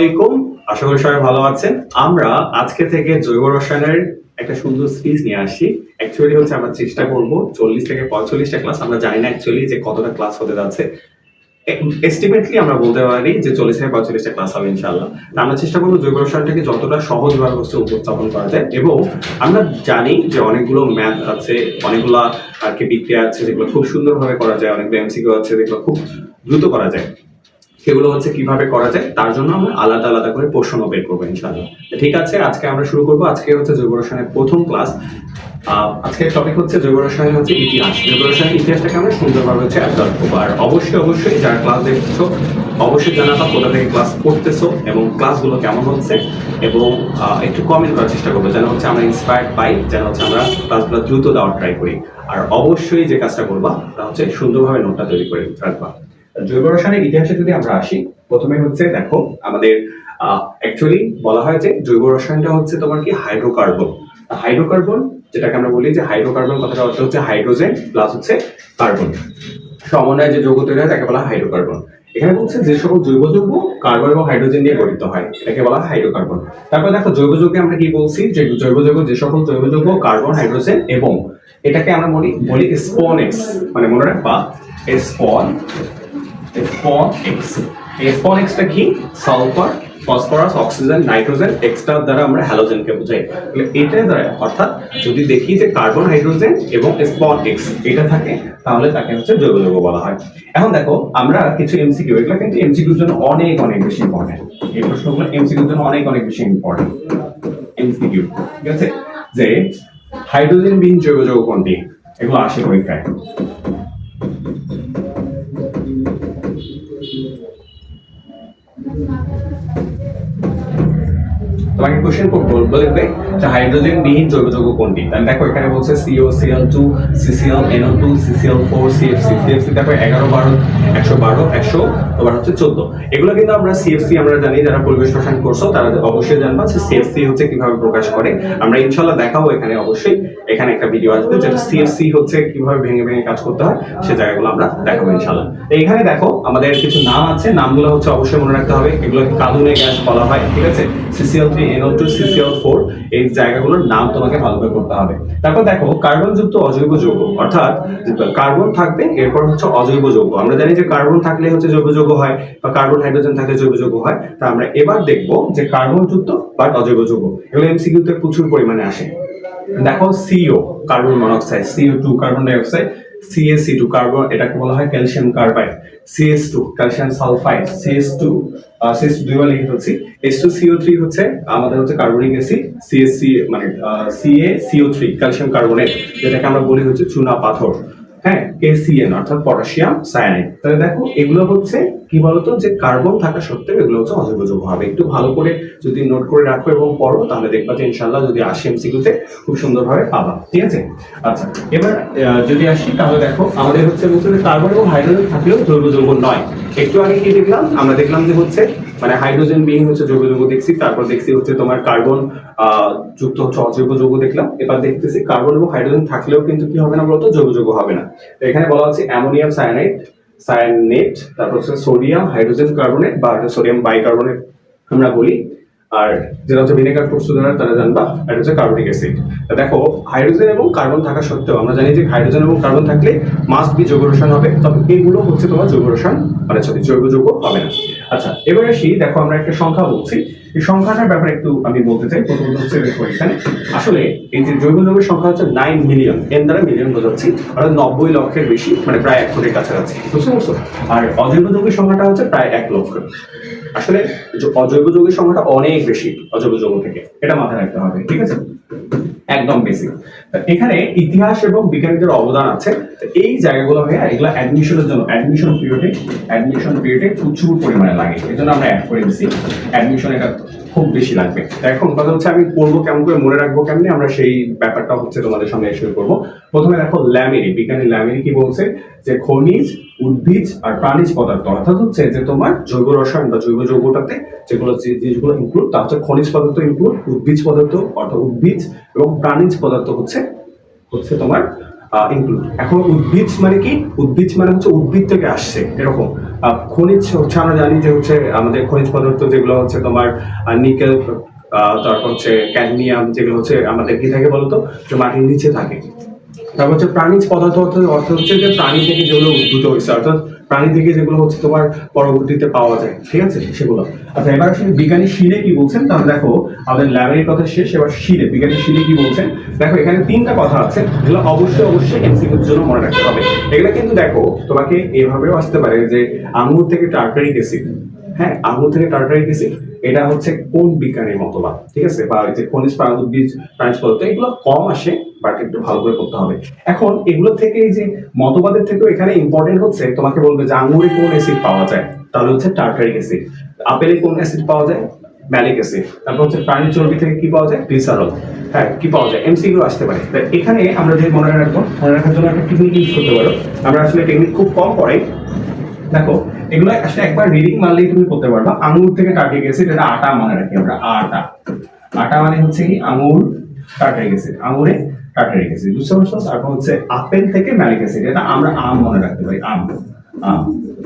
আলাইকুম। আশা করি সবাই ভালো আছেন। আমরা আজকে থেকে জৈব রসায়নের একটা সুন্দর সিরিজ নিয়ে আসি। অ্যাকচুয়ালি হচ্ছে আমরা চেষ্টা করব 40 থেকে 45টা ক্লাস। আমরা জানি না অ্যাকচুয়ালি যে কতটা ক্লাস হতে যাচ্ছে। এস্টিমেটলি আমরা বলতে পারি যে 40 থেকে 45টা ক্লাস হবে ইনশাআল্লাহ। আমরা চেষ্টা করব জৈব রসায়নটাকে যতটা সহজভাবে হচ্ছে উপস্থাপন করা যায়, এবং আমরা জানি যে অনেকগুলো ম্যাথ আছে, অনেকগুলো আর কি বিক্রিয়া আছে যেগুলো খুব সুন্দরভাবে করা যায়, অনেকগুলো এমসিকিউ আছে যেগুলো খুব দ্রুত করা যায়। সেগুলো হচ্ছে কিভাবে করা যায় তার জন্য আমরা আলাদা আলাদা করে প্রশ্ন বের করবো ইনশাআল্লাহ। ঠিক আছে, আজকে আমরা শুরু করবো। আজকে হচ্ছে জৈব রসায়নের প্রথম ক্লাস। আজকের টপিক হচ্ছে জৈব রসায়ন হচ্ছে ইতিহাস। জৈব রসায়নের ইতিহাসটাকে আমরা সুন্দরভাবে হচ্ছে অ্যাবজর্ব করবো। আর অবশ্যই যারা ক্লাস দেখছো অবশ্যই জানাবা কোথা থেকে ক্লাস করতেছো এবং ক্লাসগুলো কেমন হচ্ছে, এবং একটু কমেন্ট করার চেষ্টা করবো যেন হচ্ছে আমরা ইন্সপায়ার্ড পাই, যেন হচ্ছে আমরা ক্লাসগুলো দ্রুত দেওয়ার ট্রাই করি। আর অবশ্যই যে কাজটা করবা তা হচ্ছে সুন্দরভাবে নোটটা তৈরি করে রাখবা। জৈব রসায়নের ইতিহাসে যদি আমরা আসি, প্রথমে হচ্ছে দেখো আমাদের অ্যাকচুয়ালি বলা হয় যে জৈব রসায়নটা হচ্ছে তোমার কি হাইড্রোকার্বন। হাইড্রোকার্বন যেটাকে আমরা বলি যে হাইড্রোকার্বন কথাটা অর্থ হচ্ছে হাইড্রোজেন প্লাস হচ্ছে কার্বন সমন্বয়ে যে যৌগ তৈরি হয় তাকে বলা হয় হাইড্রোকার্বন। এখানে বলছে যে সকল জৈব যৌগ কার্বন এবং হাইড্রোজেন দিয়ে গঠিত হয় এটাকে বলা হয় হাইড্রোকার্বন। তারপর দেখো জৈব যৌগে আমরা কি বলছি, যে জৈব যৌগ যে সকল জৈব যৌগ কার্বন হাইড্রোজেন এবং এটাকে আমরা বলি স্পনেক্স, মানে মনে রাখবা স্পনেক্সটা কি, sulphur, phosphorus, oxygen, nitrogen, extra দ্বারা আমরা হ্যালোজেনকে বোঝাই। তাহলে এটা দ্বারা অর্থাৎ যদি দেখি যে কার্বন হাইড্রোজেন এবং স্পনেক্স এটা থাকে তাহলে তাকে হচ্ছে জৈব যৌগ বলা হয়। এখন দেখো আমরা কিছু এমসিকিউ, এগুলো কিন্তু এমসিকিউর জন্য অনেক বেশি ইম্পর্টেন্ট। এই প্রশ্নগুলো এমসিকিউর জন্য অনেক বেশি ইম্পর্টেন্ট। এমসিকিউ ঠিক আছে, যে হাইড্রোজেন বিহীন জৈব যৌগ কোনটি, এগুলো আসে পরীক্ষায়। তোমাকে কোশ্চেন বলবে যে হাইড্রোজেন বিহীন জৈব যৌগ কোনটি। তাহলে দেখো এখানে বলছে CO, Cl2, CCl, NO2, CCl4, CFC। দেখো 11, 12, 112, 100 তোমার হচ্ছে 14। এগুলো কিন্তু আমরা CFC আমরা জানি, যারা পরিবেশ রসায়ন করছো তারা অবশ্যই জানবা যে CFC হচ্ছে কিভাবে প্রকাশ করে। আমরা ইনশাআল্লাহ দেখাবো এখানে, অবশ্যই এখানে একটা ভিডিও আসবে যেটা CFC হচ্ছে কিভাবে ভেঙে কাজ করতে হয়, সেই জায়গাগুলো আমরা দেখাবো ইনশাআল্লাহ। এইখানে দেখো আমাদের কিছু নাম আছে, নামগুলো হচ্ছে অবশ্যই মনে রাখতে হবে। এগুলোকে কাঁদুনে গ্যাস বলা হয়, ঠিক আছে। CCl3, NO2, CCl4 এই জায়গাগুলোর নাম তোমাকে ভালো করে করতে হবে। তারপর দেখো কার্বন যুক্ত অজৈব যৌগ, অর্থাৎ কার্বন থাকবে এরপর হচ্ছে অজৈব যৌগ। আমরা জানি যে কার্বন থাকলে হচ্ছে জৈব যৌগ হয়, বা কার্বন হাইড্রোজেন থাকলে জৈব যৌগ হয়। তা আমরা এবার দেখবো যে কার্বন যুক্ত বা অজৈব যৌগ, এগুলো এমসিকিউতে প্রচুর পরিমাণে আসে। দেখো CO carbon monoxide, CO2 carbon ডাই অক্সাইড, CaC2 কার্বন, এটাকে বলা হয় calcium carbide, CS2 calcium sulphide, CS2 দুইবার লিখে ফেলছি। H2CO3 হচ্ছে আমাদের হচ্ছে কার্বনিক অ্যাসিড, CaC মানে CaCO3 ক্যালসিয়াম কার্বনেট, যেটাকে আমরা বলি হচ্ছে চুনা পাথর। হ্যাঁ, KCN অর্থাৎ পটাশিয়াম সায়ানাইড। তাহলে দেখো এগুলো হচ্ছে কি বলতো, যে কার্বন থাকা সত্ত্বেও এগুলো হচ্ছে অজৈব যৌগ হবে। একটু ভালো করে যদি নোট করে রাখো এবং পড়ো তাহলে দেখবা যে ইনশাআল্লাহ যদি আসে এমসিকিউতে খুব সুন্দরভাবে পাবা, ঠিক আছে। আচ্ছা, এবার যদি আসি তাহলে দেখো আমাদের হচ্ছে কার্বন এবং হাইড্রোজেন থাকলেও জৈব যৌগ নয়। একটু আগে কি দেখলাম, আমরা দেখলাম যে হচ্ছে মানে হাইড্রোজেন বিহীন হচ্ছে জৈব যৌগ দেখছি, তারপর দেখছি হচ্ছে তোমার কার্বন যুক্ত হচ্ছে অজৈব যৌগ দেখলাম। এবার দেখতেছি কার্বন এবং হাইড্রোজেন থাকলেও কিন্তু কি হবে না বলতো, জৈব যৌগ হবে না। এখানে বলা হচ্ছে অ্যামোনিয়াম সায়ানেট, তারপর হচ্ছে সোডিয়াম হাইড্রোজেন কার্বনেট বা সোডিয়াম বাইকার্বনেট আমরা বলি। আর যেটা হচ্ছে ভিনেগার প্রস্তুত করার তারা জানবা, এটা হচ্ছে কার্বনিক অ্যাসিড। দেখো হাইড্রোজেন এবং কার্বন থাকা সত্ত্বেও আমরা জানি যে হাইড্রোজেন এবং কার্বন থাকলে মাস্ট বি জৈব রসায়ন হবে, তবে এইগুলো হচ্ছে তোমার জৈব রসায়ন মানে জৈব যৌগ হবে না। আচ্ছা, এবার আসি, দেখো আমরা একটা সংখ্যা বলছি, এই সংখ্যাটার ব্যাপারে একটু আমি বলতে চাই। প্রথমত হচ্ছে দেখো এখানে আসলে এই যে জৈব যৌগের সংখ্যা হচ্ছে 9 মিলিয়ন, এন দ্বারা মিলিয়ন বোঝাচ্ছি, অর্থাৎ 90 লক্ষের বেশি, মানে প্রায় 1 কোটির কাছাকাছি, বুঝতে পারছো। আর অজৈব যৌগের সংখ্যাটা হচ্ছে প্রায় 1 লক্ষ। আসলে অজৈব যৌগের সংখ্যাটা অনেক বেশি অজৈব যৌগ থেকে, এটা মাথায় রাখতে হবে, ঠিক আছে, একদম বেসিক। এখানে ইতিহাস এবং বিজ্ঞানীদের অবদান আছে। এই জায়গাগুলো ভাইয়া এগুলো অ্যাডমিশনের জন্য অ্যাডমিশন পিরিয়ডে প্রচুর পরিমাণে লাগে, এই জন্য আমরা অ্যাড করে দিচ্ছি। অ্যাডমিশন এটা খুব বেশি লাগবে। এখন কথা হচ্ছে আমি পড়বো কেমন করে, মনে রাখবো কেমনি, আমরা সেই ব্যাপারটা হচ্ছে তোমাদের সামনে শুরু করবো। প্রথমে দেখো বিজ্ঞানী ল্যামিরি কি বলছে, যে খনিজ, উদ্ভিজ আর প্রাণীজ পদার্থ, অর্থাৎ হচ্ছে যে তোমার জৈব রসায়ন বা জৈব যৌগটাতে যেগুলো ইনক্লুড তা হচ্ছে খনিজ পদার্থ ইনক্লুড, উদ্ভিজ পদার্থ অর্থাৎ উদ্ভিজ এবং প্রাণীজ পদার্থ হচ্ছে তোমার ইনক্লুড। এখন উদ্ভিজ মানে কি, উদ্ভিজ মানে হচ্ছে উদ্ভিদ থেকে আসছে এরকম, খনিজ হচ্ছে আমরা জানি যে হচ্ছে আমাদের খনিজ পদার্থ যেগুলো হচ্ছে তোমার নিকেল, তারপর হচ্ছে ক্যাডমিয়াম, যেগুলো হচ্ছে আমাদের কি থাকে বলতো, যে মাটির নিচে থাকে। তারপর হচ্ছে প্রাণীজ পদার্থ অর্থ হচ্ছে যে প্রাণী থেকে যেগুলো উদ্ভূত হয়েছে, অর্থাৎ প্রাণী থেকে যেগুলো হচ্ছে তোমার পরবর্তীতে পাওয়া যায়, ঠিক আছে সেগুলো। আচ্ছা, এবার আসলে বিজ্ঞানী শিরে কি বলছেন, তাহলে দেখো আমাদের ল্যাবের কথা শেষ, এবার শিরে বিজ্ঞানী শিরে কি বলছেন। দেখো এখানে তিনটা কথা আছে, যেগুলো অবশ্যই এমসিকিউর জন্য মনে রাখতে হবে। এগুলো কিন্তু দেখো তোমাকে এভাবেও আসতে পারে যে আঙুর থেকে টার্টারিক অ্যাসিড, হ্যাঁ আঙুর থেকে টার্টারিক অ্যাসিড, এটা হচ্ছে কোন বিজ্ঞানীর মতবাদ, ঠিক আছে, বা এই যে খনিজ প্রাণোদ্ভিদ প্রাণীজ পদার্থ, এগুলো কম আসে বাট একটু ভালো করে করতে হবে। এখন এগুলো থেকে এই যে মতবাদের থেকেও এখানে ইম্পর্টেন্ট হচ্ছে তোমাকে বলবে যে আঙুরে কোন অ্যাসিড পাওয়া যায়, তাহলে হচ্ছে টার্টারিক অ্যাসিড। আপেলে কোন অ্যাসিড পাওয়া যায়, ম্যালিক অ্যাসিড। তারপর হচ্ছে প্রাণীর চর্বি থেকে কি পাওয়া যায়, গ্লিসারল। হ্যাঁ কি পাওয়া যায়, এমসিকিউ আসতে পারে। এখানে আমরা যে মনে রাখবো, মনে রাখার জন্য একটা টেকনিক ইউজ করতে পারো। আমরা আসলে টেকনিক খুব কম পড়াই। দেখো এগুলো আসলে একবার রিডিং মারলেই তুমি করতে পারবা। আঙুর থেকে টার্টারিক অ্যাসিড, এটা আটা মনে রাখি আমরা, আটা। আটা মানে হচ্ছে কি আঙুর, টার্টারিক অ্যাসিড, আঙুরে টার্টারিক অ্যাসিড, বুঝতে পারছো। তারপর হচ্ছে আপেল থেকে ম্যালিক অ্যাসিড, এটা আমরা আম মনে রাখতে পারি, আম। আম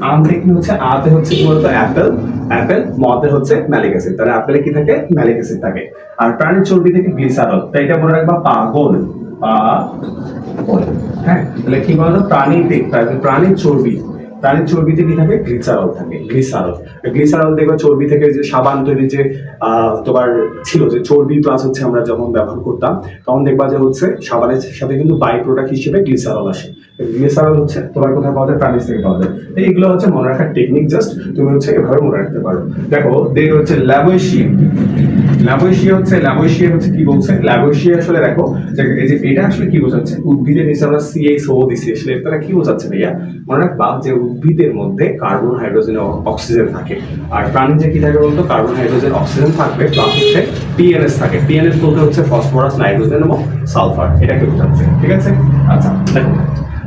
আম থেকে হচ্ছে আতে হচ্ছে কি বলতো অ্যাপেল, অ্যাপেল মতে হচ্ছে ম্যালিক অ্যাসিড, তাহলে আপেলে কি থাকে, ম্যালিক অ্যাসিড থাকে। আর প্রাণীর চর্বি থেকে গ্লিসারল, তাই এটা মনে রাখবা পাগল, পাগল। হ্যাঁ তাহলে কি বলতো প্রাণীর চর্বি, প্রাণীর চর্বিতে কি থাকে, গ্লিসারল থাকে, গ্লিসারল। গ্লিসারল দেখবে চর্বি থেকে যে সাবান তৈরি যে তোমার ছিল, যে চর্বি প্লাস হচ্ছে আমরা যখন ব্যবহার করতাম তখন দেখবা যে হচ্ছে সাবানের সাথে কিন্তু বাই প্রোডাক্ট হিসেবে গ্লিসারল আসে। গ্লিসারল হচ্ছে তোমার কোথায় পাওয়া যায়, প্রাণীজ থেকে পাওয়া যায়। এইগুলো হচ্ছে মনে রাখার টেকনিক, জাস্ট তুমি হচ্ছে এভাবে মনে রাখতে পারো। দেখো দেন হচ্ছে ল্যাভোইশিয়া। ল্যাভোইশিয়া হচ্ছে কি বলছে, ল্যাভোইশিয়া আসলে দেখো যে এই যে এটা আসলে কি বোঝাচ্ছে, উদ্ভিদের নিচে আমরা CH4 দিছি, আসলে এটা কি বোঝাচ্ছে ভাইয়া, মনে রাখবা যে উদ্ভিদের মধ্যে কার্বন, হাইড্রোজেন, অক্সিজেন থাকে। আর প্রাণীতে কি থাকে বলতো, কার্বন, হাইড্রোজেন, অক্সিজেন থাকবে, প্লাস হচ্ছে PNS থাকে। PNS বলতে হচ্ছে ফসফরাস, নাইট্রোজেন এবং সালফার, এটাকে বোঝাচ্ছে, ঠিক আছে। আচ্ছা দেখো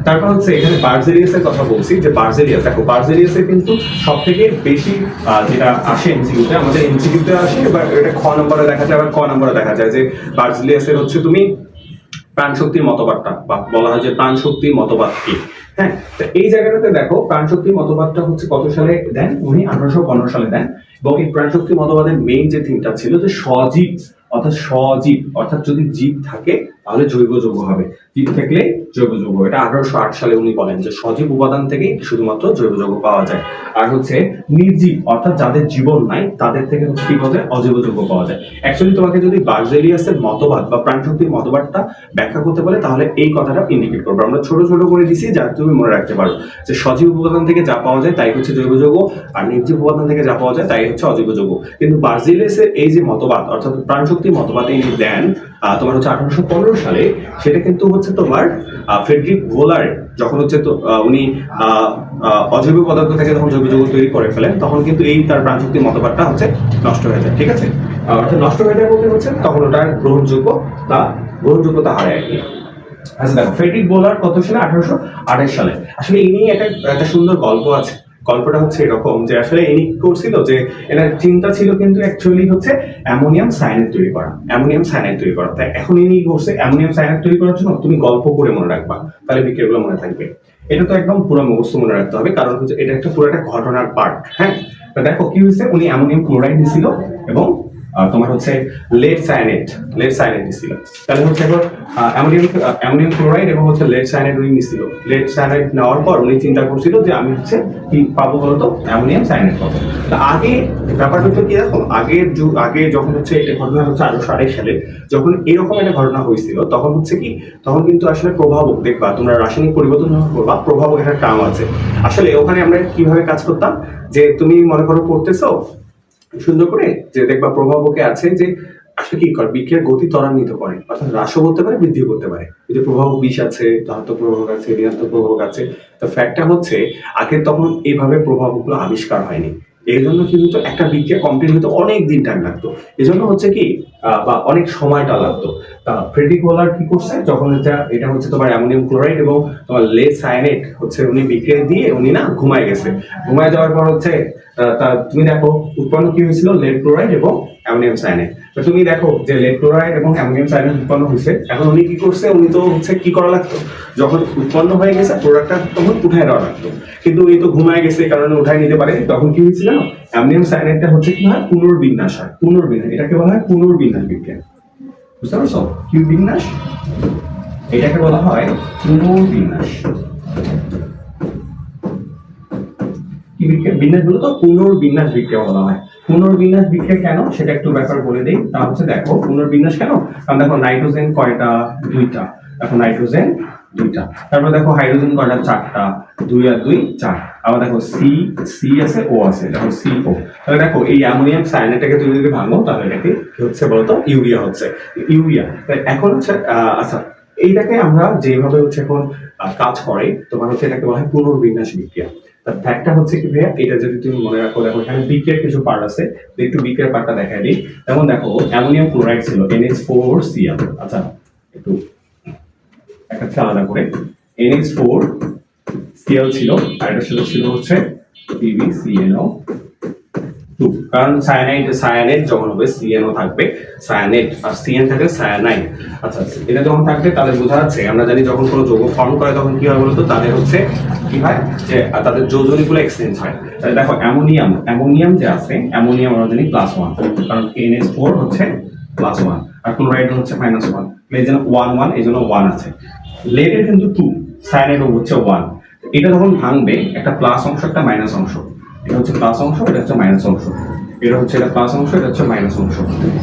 তারপর হচ্ছে এখানে বার্জেলিয়াসের কথা বলছি, যে বার্জেলিয়াস, দেখো বার্জেলিয়াসের কিন্তু সব থেকে বেশি যেটা আসে এমসিকিউতে, আমাদের এমসিকিউতে আসে, এবার এটা খ নম্বরে দেখা যায়, আবার ক নম্বরে দেখা যায় যে বার্জেলিয়াসের হচ্ছে তুমি প্রাণশক্তির মতবাদটা, বা বলা হয় যে প্রাণশক্তির মতবাদ কি। হ্যাঁ এই জায়গাটাতে দেখো প্রাণশক্তির মতবাদটা হচ্ছে কত সালে দেন, উনি 1815 সালে দেন। এবং এই প্রাণশক্তি মতবাদের মেইন যে থিমটা ছিল যে সজীব, সজীব অর্থাৎ যদি জীব থাকে তাহলে জৈব যৌগ হবে, জীব থাকলে জৈব যৌগ। এটা 1808 সালে উনি বলেন যে সজীব উপাদান থেকে শুধুমাত্র জৈব যৌগ পাওয়া যায়। আর হচ্ছে নির্জীব অর্থাৎ যাদের জীবন নাই তাদের থেকে হচ্ছে কি পাওয়া যায়, অজৈব যৌগ পাওয়া যায়। অ্যাকচুয়ালি তোমাকে যদি বার্জেলিয়াসের মতবাদ বা প্রাণশক্তির মতবাদটা ব্যাখ্যা করতে পারে তাহলে এই কথাটা ইন্ডিকেট করবে। আমরা ছোট ছোট করে দিছি যাতে তুমি মনে রাখতে পারো যে সজীব উপাদান থেকে যা পাওয়া যায় তাই হচ্ছে জৈব যৌগ, আর নির্জীব উপাদান থেকে যা পাওয়া যায় তাই হচ্ছে অজৈব যৌগ। কিন্তু বার্জেলিয়াসের এই যে মতবাদ অর্থাৎ প্রাণশক্তির মতবাদ ইনি দেন তোমার হচ্ছে 1815 সালে, সেটা কিন্তু হচ্ছে তোমার ফ্রেডরিক ভোলার যখন হচ্ছে তো উনি অজৈব পদার্থ থেকে যখন জৈব যৌগ তৈরি করে ফেলেন, তখন কিন্তু এই তার প্রাণশক্তির মতবাদটা হচ্ছে নষ্ট হয়ে যায়, ঠিক আছে। অর্থাৎ নষ্ট হয়ে যায় বলতে হচ্ছে তখন ওটার গ্রহণযোগ্যতা হারায় আর কি। আচ্ছা দেখো ফ্রেডরিক বোলার কত সালে, 1828 সালে। আসলে ইনি একটা সুন্দর গল্প আছে। গল্পটা হচ্ছে এরকম যে আসলে ইনি কি করছিল, যে এনার চিন্তা ছিল কিন্তু অ্যাকচুয়ালি হচ্ছে অ্যামোনিয়াম সায়ানাইড তৈরি করা, অ্যামোনিয়াম সায়ানাইড তৈরি করা। তাই এখন ইনি করছে অ্যামোনিয়াম সায়ানাইড তৈরি করার জন্য তুমি গল্প করে মনে রাখবা, তাহলে বিক্রিয়াগুলো মনে থাকবে। এটা তো একদম পুরো মুখস্থ মনে রাখতে হবে, কারণ হচ্ছে এটা একটা পুরো একটা ঘটনার পার্ট। হ্যাঁ দেখো কি হয়েছে, উনি অ্যামোনিয়াম ক্লোরাইড দিছিল এবং তোমার হচ্ছে লেড সায়ানাইড দিছিল। তাহলে হচ্ছে এবার অ্যামোনিয়াম ক্লোরাইড এবং হচ্ছে লেড সায়ানাইড উনি নিছিল। লেড সায়ানাইড নেওয়ার পর উনি চিন্তা করছিল যে আমি হচ্ছে কি পাবো বলতো, অ্যামোনিয়াম সায়ানাইড পাবো। তা আগে ব্যাপারটা তো কি দেখো, আগে যখন হচ্ছে এটা ঘটনা হচ্ছে 1828 সালে যখন এরকম একটা ঘটনা হয়েছিল, তখন হচ্ছে কি, তখন কিন্তু আসলে প্রভাবক দেখবা তোমরা রাসায়নিক পরিবর্তন যখন করবা, প্রভাবক একটা টার্ম আছে। আসলে ওখানে আমরা কিভাবে কাজ করতাম, যে তুমি মনে করো করতেছো সুন্দর করে, যে দেখবা প্রভাবকে আছে যে আসলে কি করে বিক্রিয়ার গতি ত্বরান্বিত করে, অর্থাৎ হ্রাসও করতে পারে, বৃদ্ধিও করতে পারে। এই যে প্রভাবক বিষ আছে, ধাতব প্রভাবক আছে, ঋণাত্মক প্রভাবক আছে। তো ফ্যাক্টটা হচ্ছে আগে তখন এইভাবে প্রভাবকগুলো আবিষ্কার হয়নি, এই জন্য কিন্তু একটা বিক্রিয়া কমপ্লিট হতে অনেক দিন টাইম লাগতো। এই জন্য হচ্ছে কি বা অনেক সময়টা লাগতো। তা ফ্রেডরিক ওলার কি করছে, যখন এটা হচ্ছে তোমার অ্যামোনিয়াম ক্লোরাইড এবং তোমার লেড সায়ানাইড হচ্ছে উনি বিক্রিয়া দিয়ে উনি না ঘুমায় গেছে। ঘুমায় যাওয়ার পর হচ্ছে তুমি দেখো উৎপন্ন কি হয়েছিল, লেড ক্লোরাইড এবং অ্যামোনিয়াম সায়ানাইড। তো তুমি দেখো যে লেড ক্লোরাইড এবং অ্যামোনিয়াম সায়ানাইড উৎপন্ন হয়েছে, এখন উনি কি করছে, উনি তো হচ্ছে কি করা লাগতো, যখন উৎপন্ন হয়ে গেছে প্রোডাক্টটা তখন উঠায় দেওয়া লাগতো, কিন্তু উনি তো ঘুমায় গেছে কারণে উঠায় নিতে পারে, তখন কি হয়েছিল অ্যামোনিয়াম সায়ানাইডটা হচ্ছে কি হয়, পুনর্বিন্যাস হয়, পুনর্বিন্যাস, এটাকে বলা হয় পুনর্বিন্যাস বিক্রিয়া। বুঝতে পারছো কি বিন্যাস, এটাকে বলা হয় পুনর্বিন্যাস। কি বিক্রিয়া, বিন্যাস বলো তো, পুনর্বিন্যাস বিক্রিয়া বলা হয়। পুনর্বিন্যাস বিক্রিয়া কেন সেটা একটু ব্যাপার বলে দেই। তা হচ্ছে দেখো পুনর্বিন্যাস কেন, কারণ দেখো নাইট্রোজেন কয়টা, দুইটা, দেখো নাইট্রোজেন দুইটা, তারপর দেখো হাইড্রোজেন কয়টা, চারটা, 2 আর 2 4, আবার দেখো সি সি আছে, ও আছে, দেখো CO। তাহলে দেখো এই অ্যামোনিয়াম সায়ানাইডটাকে তুমি যদি ভাঙো তাহলে এটাকে কি হচ্ছে বলতো, ইউরিয়া হচ্ছে, ইউরিয়া। এখন হচ্ছে আচ্ছা, এইটাকে আমরা যেভাবে হচ্ছে এখন কাজ করে, তোমার হচ্ছে এটাকে বলা হয় পুনর্বিন্যাস বিক্রিয়া। ফ্যাক্টটা হচ্ছে কি ভাইয়া, এটা যদি তুমি মনে রাখো, দেখো এখানে বিক্রিয়ার কিছু পার্ট আছে, একটু বিক্রিয়ার পার্টটা দেখাই দিই। যেমন দেখো অ্যামোনিয়াম ক্লোরাইড ছিল NH4Cl, আচ্ছা একটু একটা আলাদা করে, NH4Cl ছিল, আর এটার সাথে ছিল হচ্ছে PbCnO2, কারণ সায়ানাইড যখন হবে CnO থাকবে, সায়ানাইড আর Cn থাকবে সায়ানাইড। আচ্ছা এটা যখন থাকবে তাহলে বোঝা যাচ্ছে, আমরা জানি যখন কোনো যৌগ ফর্ম করে তখন কি হয় বলতো, তাদের হচ্ছে কি হয় যে তাদের যোজনীগুলো এক্সচেঞ্জ হয়। তাহলে দেখো অ্যামোনিয়াম যে আছে, অ্যামোনিয়াম আমরা জানি +1, কারণ NH4 হচ্ছে +1 আর ক্লোরাইড হচ্ছে -1, এই জন্য 1 1, এই জন্য 1 আছে। লেডের কিন্তু 2, সায়ানাইড হচ্ছে 1। এটা যখন ভাঙবে একটা প্লাস অংশ একটা মাইনাস অংশ, এটা হচ্ছে প্লাস অংশ, এটা হচ্ছে মাইনাস অংশ, এটা হচ্ছে এটা প্লাস অংশ, এটা হচ্ছে মাইনাস অংশ।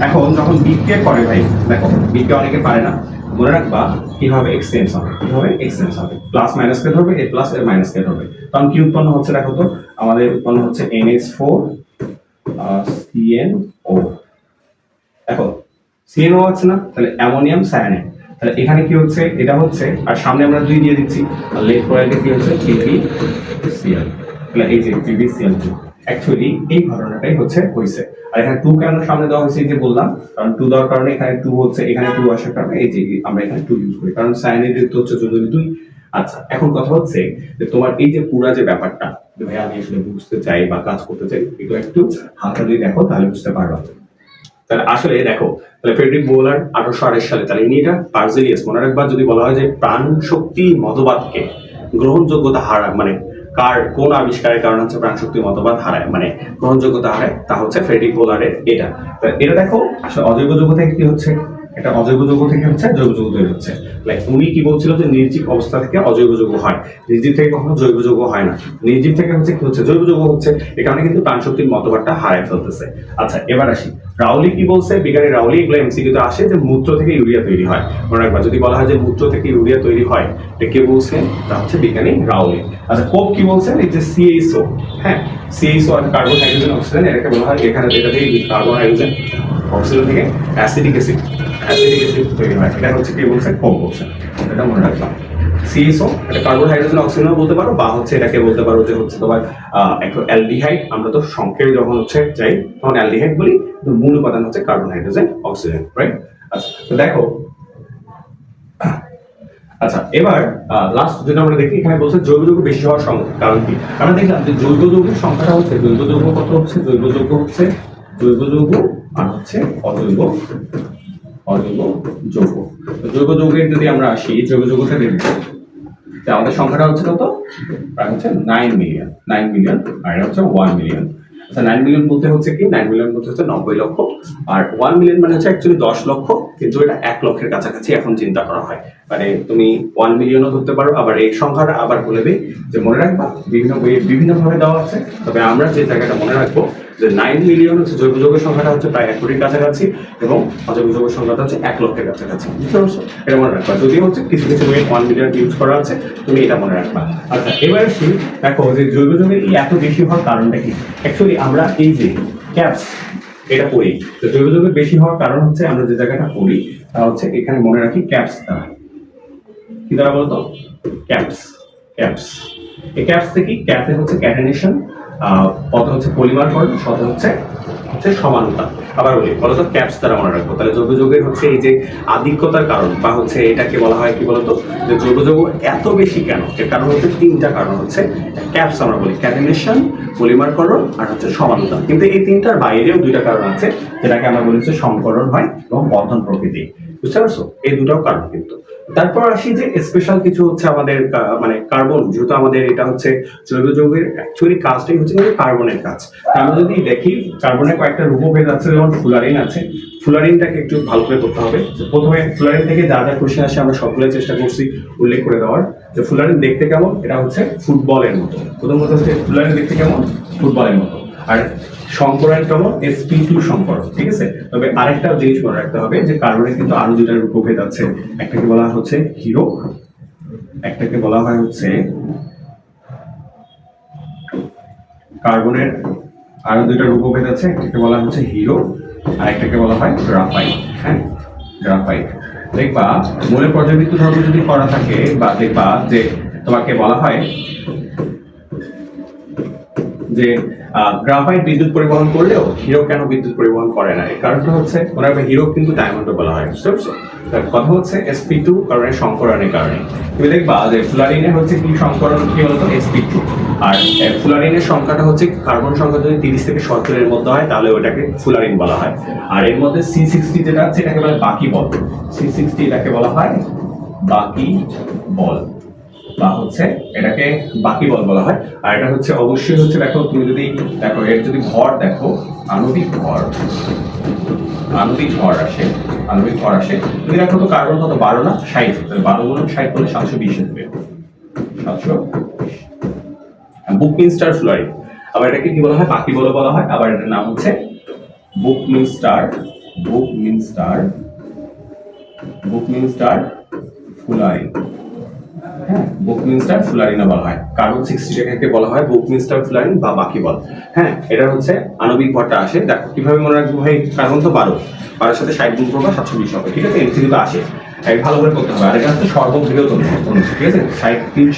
এখন যখন বিক্রিয়া করে ভাই, দেখো বিক্রিয়া অনেকে পারে না, মনে রাখবা কি হবে, এক্সচেঞ্জ হবে, কি হবে, এক্সচেঞ্জ হবে, প্লাস মাইনাস কে ধরবে, এ প্লাস এর মাইনাস কে ধরবে, তখন কি উৎপন্ন হচ্ছে দেখো তো, আমাদের উৎপন্ন হচ্ছে NH4 CnO। দেখো CnO আছে না, তাহলে অ্যামোনিয়াম সায়ানাইড, তাহলে এখানে কি হচ্ছে, এটা হচ্ছে, আর সামনে আমরা 2 দিয়ে দিচ্ছি, আর লেড ক্লোরাইডে কি হচ্ছে PbCl, তাহলে এই যে PbCl2, অ্যাকচুয়ালি এই ঘটনাটাই হচ্ছে হইছে। আর এখানে 2 কেন সামনে দেওয়া হয়েছে যে বললাম, কারণ 2 দেওয়ার কারণে এখানে 2 হচ্ছে, এখানে 2 আসার কারণে এই যে আমরা এখানে 2 ইউজ করি, কারণ সায়ানাইডের তো হচ্ছে যোজনী 2। আচ্ছা এখন কথা হচ্ছে যে তোমার এই যে পুরা যে ব্যাপারটা, যে ভাই আমি আসলে বুঝতে চাই বা কাজ করতে চাই, এগুলো একটু হালকা যদি দেখো তাহলে বুঝতে পারবা। তাহলে আসলে দেখো, তাহলে ফ্রেডরিক বোলার 1828 সালে, তাহলে ইনি এটা পার্জেলিয়াস, মনে রাখবা যদি বলা হয় যে প্রাণ শক্তি মতবাদকে গ্রহণযোগ্যতা হারায়, মানে কোন আবিষ্কারের কারণে হচ্ছে প্রাণ শক্তি মতবাদ হারায়, মানে গ্রহণযোগ্যতা হারায়, তা হচ্ছে ফ্রেডরিক বোলারের এটা। এটা দেখো আসলে অজৈব যৌগ থেকে কি হচ্ছে, এটা অজৈব যৌগ থেকে হচ্ছে জৈব যৌগ তৈরি হচ্ছে। লাইক উনি কি বলছিল যে নির্জীব অবস্থা থেকে অজৈব যৌগ হয়, নির্জীব থেকে কখনো জৈব যৌগ হয় না, নির্জীব থেকে হচ্ছে কি হচ্ছে, জৈব যৌগ হচ্ছে, এ কারণে কিন্তু প্রাণশক্তির মতবাদটা হারায় ফেলতেছে। আচ্ছা এবার আসি, রাউলি কি বলছে, বিজ্ঞানী রাউলি, এগুলো এমসিকিউতে আসে যে মূত্র থেকে ইউরিয়া তৈরি হয়, মনে রাখবা যদি বলা হয় যে মূত্র থেকে ইউরিয়া তৈরি হয়, এটা কে বলছেন, তা হচ্ছে বিজ্ঞানী রাউলি। আচ্ছা কোপ কি বলছেন, এই যে CaO, হ্যাঁ CaO আর কার্বন হাইড্রোজেন অক্সিজেন, এটাকে বলা হয়, এখানে এটা থেকে কার্বন হাইড্রোজেন অক্সিজেন থেকে অ্যাসিটিক অ্যাসিড তৈরি হয়, এটা হচ্ছে কে বলছে, কোপ বলছে, এটা মনে রাখলাম। CaO এটা কার্বন হাইড্রোজেন অক্সিজেনও বলতে পারো, বা হচ্ছে এটাকে বলতে পারো যে হচ্ছে তোমার একটা অ্যালডিহাইড, আমরা তো সংক্ষেপে যখন হচ্ছে চাই তখন অ্যালডিহাইড বলি, কিন্তু মূল উপাদান হচ্ছে কার্বন হাইড্রোজেন অক্সিজেন, রাইট। আচ্ছা তো দেখো, আচ্ছা এবার লাস্ট যেটা আমরা দেখি, এখানে বলছে জৈব যৌগ বেশি হওয়ার কারণ কি, আমরা দেখলাম যে জৈব যৌগের সংখ্যাটা হচ্ছে, জৈব যৌগ কত হচ্ছে, জৈব যৌগ আর হচ্ছে অজৈব যৌগ। জৈব যৌগের যদি আমরা আসি, জৈব যৌগটা দেখবো, আমাদের সংখ্যাটা হচ্ছে কত, প্রায় হচ্ছে 9 মিলিয়ন, আর এটা হচ্ছে 1 মিলিয়ন। আচ্ছা 9 মিলিয়ন বলতে হচ্ছে কি, 9 মিলিয়ন বলতে হচ্ছে 90 লক্ষ, আর 1 মিলিয়ন মানে হচ্ছে অ্যাকচুয়ালি 10 লক্ষ, কিন্তু এটা 1 লক্ষের কাছাকাছি এখন চিন্তা করা হয়, মানে তুমি 1 মিলিয়নও ধরতে পারো। আবার এই সংখ্যাটা আবার বলে দিই যে মনে রাখবা বিভিন্ন বইয়ে বিভিন্নভাবে দেওয়া আছে, তবে আমরা যে জায়গাটা মনে রাখবো যে 9 মিলিয়ন হচ্ছে জৈব যৌগের সংখ্যাটা হচ্ছে প্রায় 1 কোটির কাছাকাছি, এবং অজৈব যৌগের সংখ্যাটা হচ্ছে 1 লক্ষের কাছাকাছি, বুঝতে পারছো, এটা মনে রাখবা। যদিও হচ্ছে কিছু কিছু বইয়ে 1 মিলিয়ন ইউজ করা আছে, তুমি এটা মনে রাখবা। আচ্ছা এবার আসি, দেখো যে জৈব যৌগের এই এত বেশি হওয়ার কারণটা কি, অ্যাকচুয়ালি আমরা এই যে ক্যাপস এটা পড়ি, তো জৈব যৌগের বেশি হওয়ার কারণ হচ্ছে আমরা যে জায়গাটা পড়ি তা হচ্ছে এখানে মনে রাখি ক্যাপস দ্বারা, কি দ্বারা বলতো, ক্যাপস। এই ক্যাপস থেকে ক্যাপে হচ্ছে ক্যাটেনেশন, পথে হচ্ছে পলিমার বন্ড, সাথে হচ্ছে হচ্ছে সমানতা। আবার বলি বলতো ক্যাপস দ্বারা মনে রাখবো। তাহলে জৈব যৌগের হচ্ছে এই যে আধিক্যতার কারণ বা হচ্ছে এটাকে বলা হয় কি বলতো, যে জৈব যৌগ এত বেশি কেন, এর কারণ হচ্ছে তিনটা কারণ হচ্ছে ক্যাপস আমরা বলি ক্যাটেনেশন, পলিমারকরণ আর হচ্ছে সমানতা। কিন্তু এই তিনটার বাইরেও দুইটা কারণ আছে যেটাকে আমরা বলি হচ্ছে সংকরণ হয় এবং বন্ধন প্রকৃতি। বুঝতে পারছো? এই দুটাও কারণ কিন্তু। তারপর আসি যে স্পেশাল কিছু হচ্ছে আমাদের মানে কার্বন, যেহেতু আমাদের এটা হচ্ছে জৈব যৌগের অ্যাকচুয়ালি কাজটাই হচ্ছে কিন্তু কার্বনের কাজ। আমরা যদি দেখি কার্বনের কয়েকটা রূপভেদ আছে, যেমন ফুলারিন আছে। ফুলারিনটাকে একটু ভালো করে করতে হবে। প্রথমে ফুলারিন থেকে যা যা কোশ্চেন আসে আমরা সবগুলো চেষ্টা করছি উল্লেখ করে দেওয়ার। যে ফুলারিন দেখতে কেমন, এটা হচ্ছে ফুটবলের মতো। প্রথম কথা হচ্ছে ফুলারিন দেখতে কেমন, ফুটবলের মতো। আর সংকরণ কেমন, sp2 সংকরণ, ঠিক আছে। তবে আরেকটা জিনিস মনে রাখতে হবে যে কার্বনের কিন্তু আরো দুইটা রূপভেদ আছে। একটাকে বলা হচ্ছে হিরো, একটাকে বলা হয় হচ্ছে কার্বনের আরো দুইটা রূপভেদ আছে, একটাকে বলা হচ্ছে হিরো আর একটাকে বলা হয় গ্রাফাইট। হ্যাঁ, গ্রাফাইট। দেখবা মৌলের পর্যাবৃত্ত ধর্ম যদি করা থাকে, বা দেখবা যে তোমাকে বলা হয় যে গ্রাফাইট বিদ্যুৎ পরিবহন করলেও হিরো কেন বিদ্যুৎ পরিবহন করে না, এর কারণটা হচ্ছে মনে রাখবে হিরো কিন্তু ডায়মন্ড বলা হয়। বুঝতে পারছো? তার কথা হচ্ছে sp2 কারণে সংকরণের কারণে। তুমি দেখবা যে ফুলারিনের হচ্ছে কি সংকরণ কি বলতো, sp2। আর ফুলারিনের সংখ্যাটা হচ্ছে কার্বন সংখ্যা যদি 30 থেকে 70 এর মধ্যে হয় তাহলে ওটাকে ফুলারিন বলা হয়। আর এর মধ্যে C60 যেটা আছে এটাকে বলা হয় বাকি বল। C60 এটাকে বলা হয় বাকি বল, বা হচ্ছে এটাকে বাকি বল বলা হয়। আর এটা হচ্ছে অবশ্যই হচ্ছে দেখো, তুমি যদি দেখো এর যদি ভর দেখো, আণবিক ভর আসে, আণবিক ভর আসে। তুমি দেখো তো কার্বন কত, 12 না 60, তাহলে 12 গুণন 60 করলে 720 আসবে, 720। বুকমিনস্টার ফ্লোরাইড, আবার এটাকে কি বলা হয়, বাকি বল বলা হয়। আবার এটার নাম হচ্ছে বুকমিনস্টার ফ্লোরাইড। হ্যাঁ, বুকমিনস্টার ফুলারিনা বলা হয়। কার্বন 60টাকে বলা হয় বুকমিনস্টার ফুলারিন বা বাকি বল। হ্যাঁ, এটা হচ্ছে আণবিক ভরটা আসে। দেখো কিভাবে মনে রাখবো ভাই, কার্বন তো 12, 12 সাথে 60 গুণ করবো 720 হবে, ঠিক আছে। এমসিকিউ তো আসে, ভালো করে করতে হবে। আর এটা হচ্ছে সর্ববৃহৎ অনু, ঠিক আছে।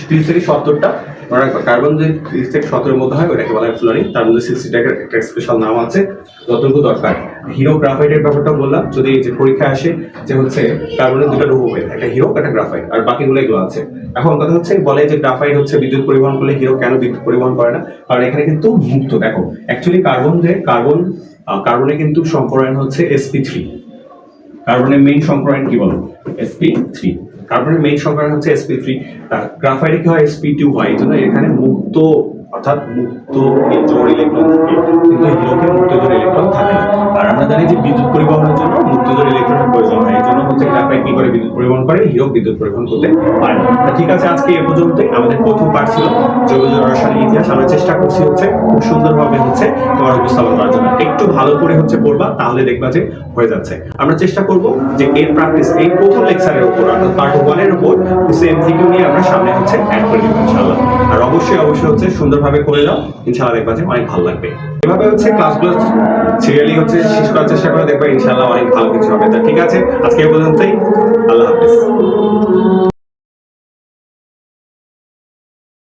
30 থেকে 70টা মনে রাখবো। কার্বন যদি 30 থেকে 17 মধ্যে হয় ওটাকে বলা হয় ফ্লোরিন। তার মধ্যে 60টাকে একটা স্পেশাল নাম আছে, যতটুকু দরকার। হিরো গ্রাফাইটের ব্যাপারটা বললাম, যদি যে পরীক্ষা আসে যে হচ্ছে কার্বনের দুটো রূপভেদ, একটা হিরো একটা গ্রাফাইট, আর বাকিগুলো এগুলো আছে। এখন কথা হচ্ছে বলে যে গ্রাফাইট হচ্ছে বিদ্যুৎ পরিবহন করলে, হিরো কেন বিদ্যুৎ পরিবহন করে না, কারণ এখানে কিন্তু মুক্ত। দেখো অ্যাকচুয়ালি কার্বনে কিন্তু সংকরণ হচ্ছে sp3। কার্বনের মেইন সংকরণ কি বলো, sp3। কার্বনের মেইন সংকরণ হচ্ছে sp3। গ্রাফাইটে কি হয়, sp2 হয়। এই জন্য এখানে মুক্ত, অর্থাৎ মুক্ত জোড় ইলেকট্রন থাকে, কিন্তু হিরোকে মুক্ত জোড় ইলেকট্রন থাকে না। আর আমরা জানি যে বিদ্যুৎ পরিবহনের জন্য মুক্ত জোড় ইলেকট্রনের প্রয়োজন হয়। এই জন্য হচ্ছে গ্রাফাইট কি করে বিদ্যুৎ পরিবহন করে, হিরো বিদ্যুৎ পরিবহন করতে পারে না। ঠিক আছে, আজকে এ পর্যন্তই আমাদের প্রথম পার্ট ছিল জৈব রসায়নের ইতিহাস। আমরা চেষ্টা করছি হচ্ছে খুব সুন্দরভাবে হচ্ছে তোমার উপস্থাপন করার জন্য। একটু ভালো করে হচ্ছে পড়বা, তাহলে দেখবা যে হয়ে যাচ্ছে। আমরা চেষ্টা করব যে এর প্র্যাকটিস এই প্রথম লেকচারের উপর, অর্থাৎ পার্ট 1 এর উপর এমসিকিউ নিয়ে আমরা সামনে হচ্ছে অ্যাড করে দিব ইনশাআল্লাহ। আর অবশ্যই হচ্ছে সুন্দরভাবে করে দাও, ইনশাআল্লাহ দেখবা যে অনেক ভালো লাগবে। এভাবে হচ্ছে ক্লাসগুলো সিরিয়ালি হচ্ছে শেষ করার চেষ্টা করে, দেখবা ইনশাআল্লাহ অনেক ভালো কিছু হবে। তা ঠিক আছে, আজকে এই পর্যন্তই।